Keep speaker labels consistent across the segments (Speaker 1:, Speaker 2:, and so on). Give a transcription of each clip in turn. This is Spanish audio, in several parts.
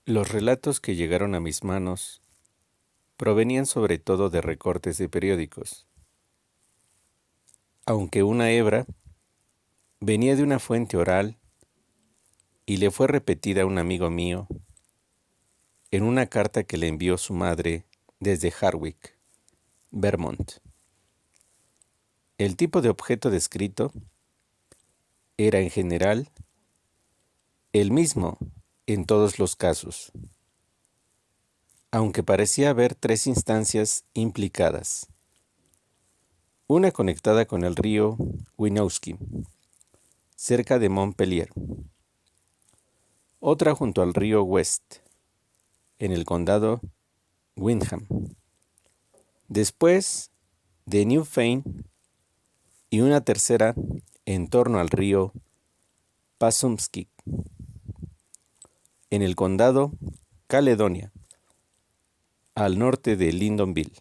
Speaker 1: Los relatos que llegaron a mis manos provenían sobre todo de recortes de periódicos, aunque una hebra venía de una fuente oral y le fue repetida a un amigo mío en una carta que le envió su madre desde Harwich, Vermont. El tipo de objeto descrito era en general el mismo en todos los casos, aunque parecía haber tres instancias implicadas: una conectada con el río Winooski, cerca de Montpelier; otra junto al río West, en el condado Windham; después de Newfane, y una tercera en torno al río Passumpsic, en el condado Caledonia, al norte de Lyndonville.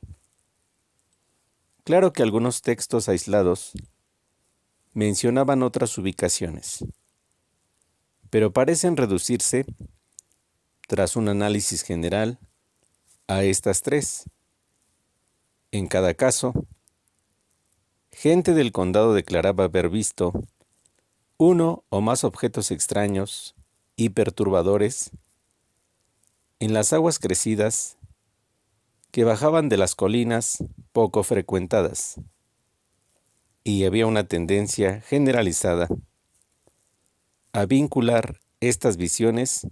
Speaker 1: Claro que algunos textos aislados mencionaban otras ubicaciones, pero parecen reducirse, tras un análisis general, a estas tres. En cada caso, gente del condado declaraba haber visto uno o más objetos extraños y perturbadores en las aguas crecidas que bajaban de las colinas poco frecuentadas, y había una tendencia generalizada a vincular estas visiones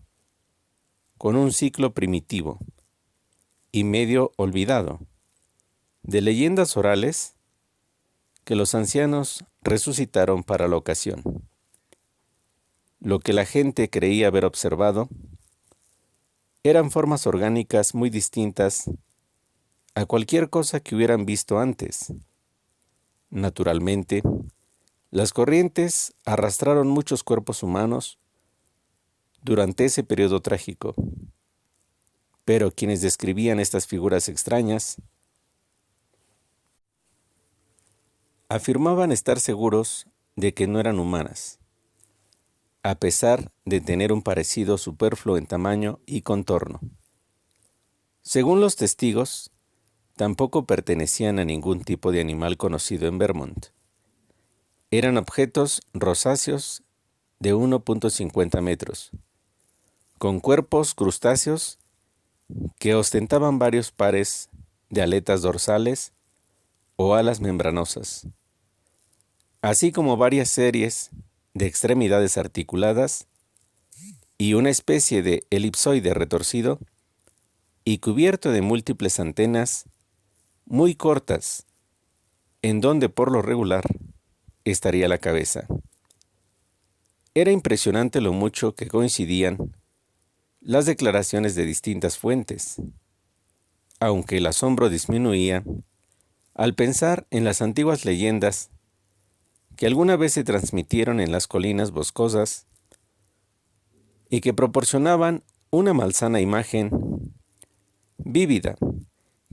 Speaker 1: con un ciclo primitivo y medio olvidado de leyendas orales que los ancianos resucitaron para la ocasión. Lo que la gente creía haber observado eran formas orgánicas muy distintas a cualquier cosa que hubieran visto antes. Naturalmente, las corrientes arrastraron muchos cuerpos humanos durante ese periodo trágico, pero quienes describían estas figuras extrañas afirmaban estar seguros de que no eran humanas, a pesar de tener un parecido superfluo en tamaño y contorno. Según los testigos, tampoco pertenecían a ningún tipo de animal conocido en Vermont. Eran objetos rosáceos de 1.50 metros, con cuerpos crustáceos que ostentaban varios pares de aletas dorsales o alas membranosas, así como varias series de extremidades articuladas y una especie de elipsoide retorcido y cubierto de múltiples antenas muy cortas, en donde por lo regular estaría la cabeza. Era impresionante lo mucho que coincidían las declaraciones de distintas fuentes, aunque el asombro disminuía al pensar en las antiguas leyendas que alguna vez se transmitieron en las colinas boscosas y que proporcionaban una malsana imagen vívida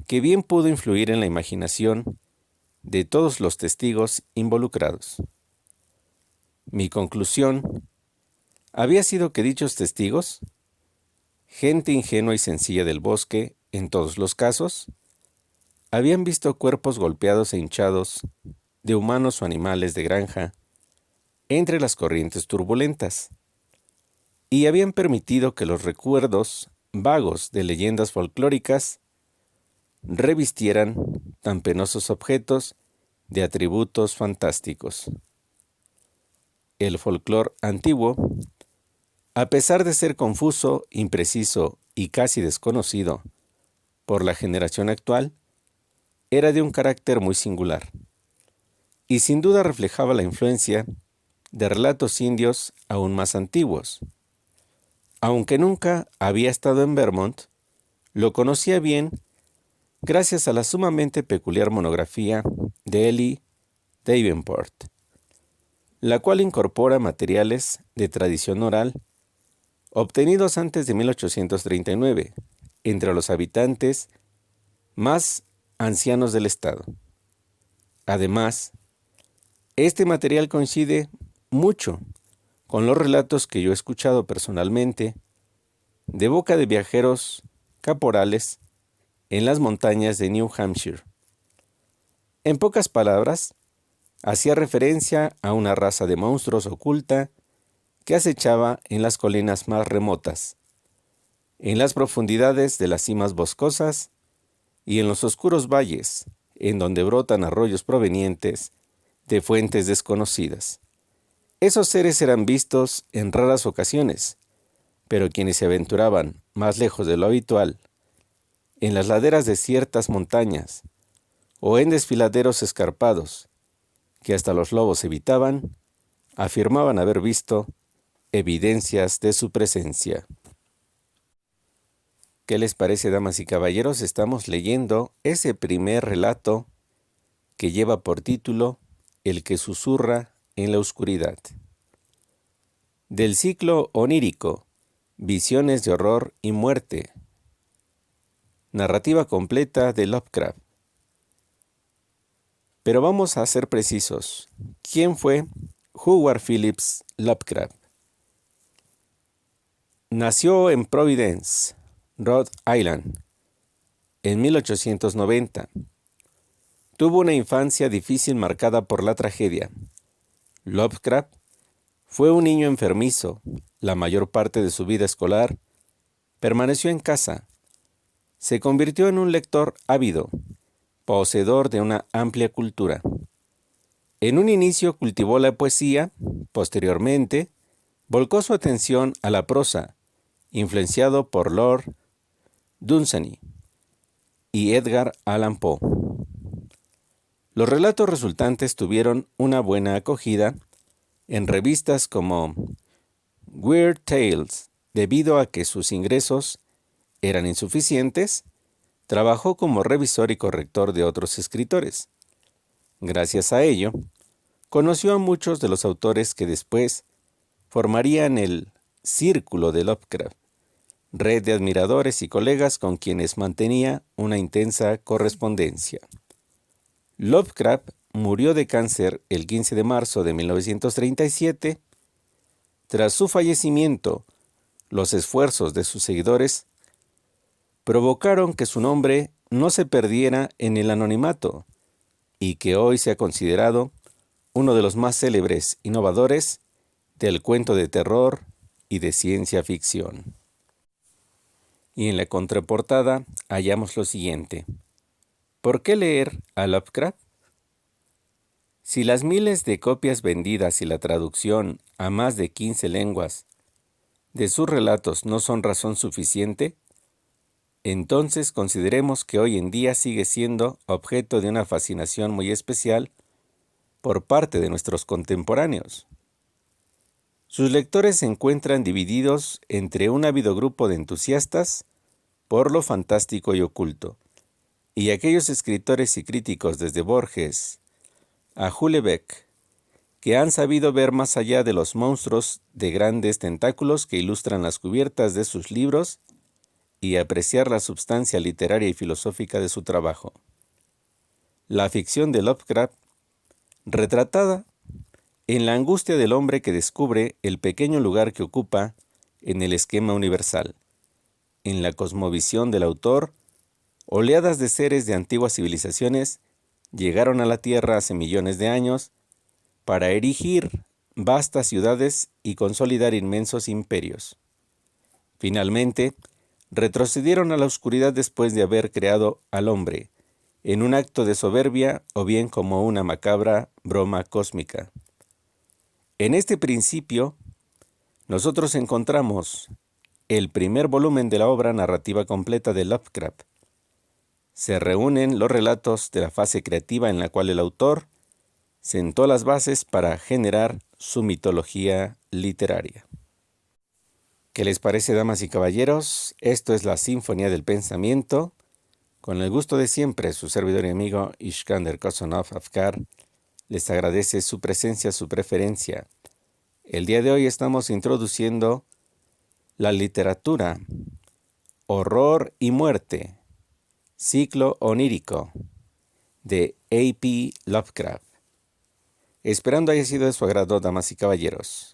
Speaker 1: que bien pudo influir en la imaginación de todos los testigos involucrados. Mi conclusión había sido que dichos testigos, gente ingenua y sencilla del bosque en todos los casos, habían visto cuerpos golpeados e hinchados de humanos o animales de granja entre las corrientes turbulentas, y habían permitido que los recuerdos vagos de leyendas folclóricas revistieran tan penosos objetos de atributos fantásticos. El folclore antiguo, a pesar de ser confuso, impreciso y casi desconocido por la generación actual, era de un carácter muy singular, y sin duda reflejaba la influencia de relatos indios aún más antiguos. Aunque nunca había estado en Vermont, lo conocía bien gracias a la sumamente peculiar monografía de Ellie Davenport, la cual incorpora materiales de tradición oral obtenidos antes de 1839 entre los habitantes más ancianos del estado. Además, este material coincide mucho con los relatos que yo he escuchado personalmente de boca de viajeros caporales en las montañas de New Hampshire. En pocas palabras, hacía referencia a una raza de monstruos oculta que acechaba en las colinas más remotas, en las profundidades de las cimas boscosas y en los oscuros valles, en donde brotan arroyos provenientes de fuentes desconocidas. Esos seres eran vistos en raras ocasiones, pero quienes se aventuraban más lejos de lo habitual, en las laderas de ciertas montañas o en desfiladeros escarpados, que hasta los lobos evitaban, afirmaban haber visto evidencias de su presencia. ¿Qué les parece, damas y caballeros? Estamos leyendo ese primer relato que lleva por título El que susurra en la oscuridad. Del ciclo onírico, Visiones de horror y muerte. Narrativa completa de Lovecraft. Pero vamos a ser precisos. ¿Quién fue Howard Phillips Lovecraft? Nació en Providence, Rhode Island, en 1890. Tuvo una infancia difícil marcada por la tragedia. Lovecraft fue un niño enfermizo. La mayor parte de su vida escolar permaneció en casa. Se convirtió en un lector ávido, poseedor de una amplia cultura. En un inicio cultivó la poesía, posteriormente volcó su atención a la prosa, influenciado por Lord Dunsany y Edgar Allan Poe. Los relatos resultantes tuvieron una buena acogida en revistas como Weird Tales. Debido a que sus ingresos eran insuficientes, trabajó como revisor y corrector de otros escritores. Gracias a ello, conoció a muchos de los autores que después formarían el Círculo de Lovecraft, red de admiradores y colegas con quienes mantenía una intensa correspondencia. Lovecraft murió de cáncer el 15 de marzo de 1937. Tras su fallecimiento, los esfuerzos de sus seguidores provocaron que su nombre no se perdiera en el anonimato y que hoy sea considerado uno de los más célebres innovadores del cuento de terror y de ciencia ficción. Y en la contraportada hallamos lo siguiente. ¿Por qué leer a Lovecraft? Si las miles de copias vendidas y la traducción a más de 15 lenguas de sus relatos no son razón suficiente, entonces consideremos que hoy en día sigue siendo objeto de una fascinación muy especial por parte de nuestros contemporáneos. Sus lectores se encuentran divididos entre un ávido grupo de entusiastas por lo fantástico y oculto, y aquellos escritores y críticos desde Borges a Houellebecq, que han sabido ver más allá de los monstruos de grandes tentáculos que ilustran las cubiertas de sus libros y apreciar la substancia literaria y filosófica de su trabajo. La ficción de Lovecraft, retratada en la angustia del hombre que descubre el pequeño lugar que ocupa en el esquema universal. En la cosmovisión del autor, oleadas de seres de antiguas civilizaciones llegaron a la Tierra hace millones de años para erigir vastas ciudades y consolidar inmensos imperios. Finalmente, retrocedieron a la oscuridad después de haber creado al hombre, en un acto de soberbia o bien como una macabra broma cósmica. En este principio, nosotros encontramos el primer volumen de la obra narrativa completa de Lovecraft. Se reúnen los relatos de la fase creativa en la cual el autor sentó las bases para generar su mitología literaria. ¿Qué les parece, damas y caballeros? Esto es la Sinfonía del Pensamiento. Con el gusto de siempre, su servidor y amigo Ishkander Kosonov Afkar les agradece su presencia, su preferencia. El día de hoy estamos introduciendo la literatura, horror y muerte, ciclo onírico, de A.P. Lovecraft. Esperando haya sido de su agrado, damas y caballeros.